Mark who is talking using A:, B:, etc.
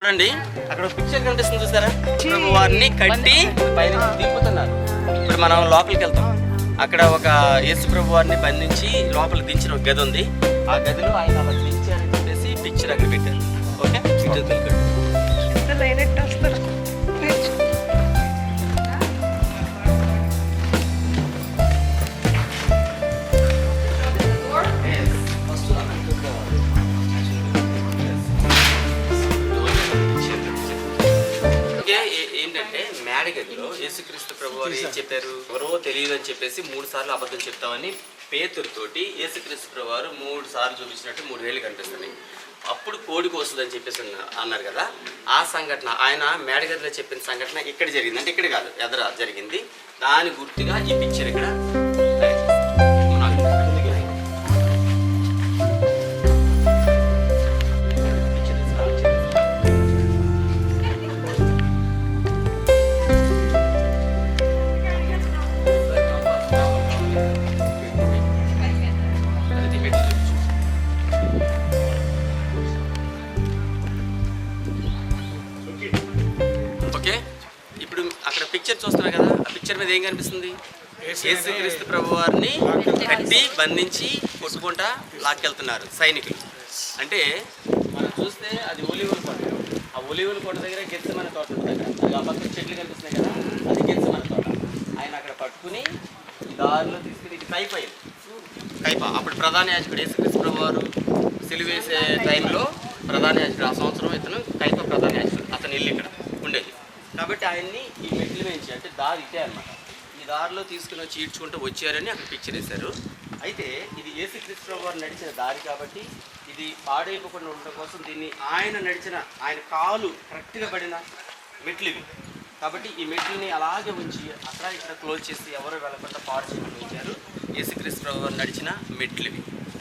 A: చూడండి అక్కడ పిక్చర్ కనిపిస్తుంది చూసారా, వారిని కట్టి పైన దింపుతున్నారు. ఇప్పుడు మనం లోపలికి వెళ్తాం. అక్కడ ఒక యేసు ప్రభు వారిని బంధించి లోపల దించిన ఒక గది ఉంది. ఆ గదిలో ఆయన అలా దించారని చెప్పేసి పిక్చర్ అక్కడ పెట్టారు. ఓకే, ఏంటంటే మేడగదిలో యేసుక్రీస్తు ప్రభు వారు ఏం చెప్పారు, ఎవరో తెలియదు అని చెప్పేసి 3 సార్లు అబద్ధం చెప్తామని పేతురుతోటి యేసుక్రీస్తు ప్రభు వారు 3 సార్లు చూపించినట్టు 3 వేలు కనిపిస్తున్నాయి. అప్పుడు కోడి కోస్తుందని చెప్పేసి అన్నారు కదా, ఆ సంఘటన ఆయన మేడగదిలో చెప్పిన సంఘటన ఇక్కడ జరిగింది. అంటే ఇక్కడ కాదు, ఎదర జరిగింది. దాని గుర్తుగా ఈ పిక్చర్ ఇక్కడ పిక్చర్ చూస్తున్నారు కదా. ఆ పిక్చర్ మీద ఏం కనిపిస్తుంది? యేసుక్రీస్తు ప్రభు వారిని కట్టి బంధించి కొట్టుకుంటా లాక్కెళ్తున్నారు సైనికులు. అంటే మనం చూస్తే అది ఒలీవల కోట. ఆ ఒలీవల కోట దగ్గర గెత్సెమనే తోట ఉంటుంది కదా, ఆ పక్కన చెట్లు కనిపిస్తున్నాయి కదా, అది గెత్సెమనే తోట. ఆయన అక్కడ పట్టుకుని దారిలో తీసుకుని ఇది కైప అప్పుడు ప్రధాన యాజకుడు యేసుక్రీస్తు ప్రభు వారు సిలువ వేసే టైంలో ప్రధాన యాజకుడు, ఆ సంవత్సరం ఇతను కైప ప్రధాన యాజకుడు. అతను ఇల్లు ఇక్కడ ఉండేది. కాబట్టి ఆయన్ని ఈ మెట్లు వేయించి, అంటే దారి ఇటే అనమాట, ఈ దారిలో తీసుకుని వచ్చి ఈడ్చుకుంటూ వచ్చారని అక్కడ పిక్చర్ వేశారు. అయితే ఇది యేసుక్రీస్తు ప్రభు వారు నడిచిన దారి కాబట్టి ఇది పాడైపోకుండా ఉండడం కోసం దీన్ని ఆయన నడిచిన, ఆయన కాలు కరెక్ట్గా పడిన మెట్లు ఇవి. కాబట్టి ఈ మెట్లని అలాగే ఉంచి అక్కడ ఇక్కడ క్లోజ్ చేసి ఎవరు వెళ్ళకుండా పాడు చేయకుండా ఉంచారు. యేసుక్రీస్తు ప్రభు వారు నడిచిన మెట్లు ఇవి.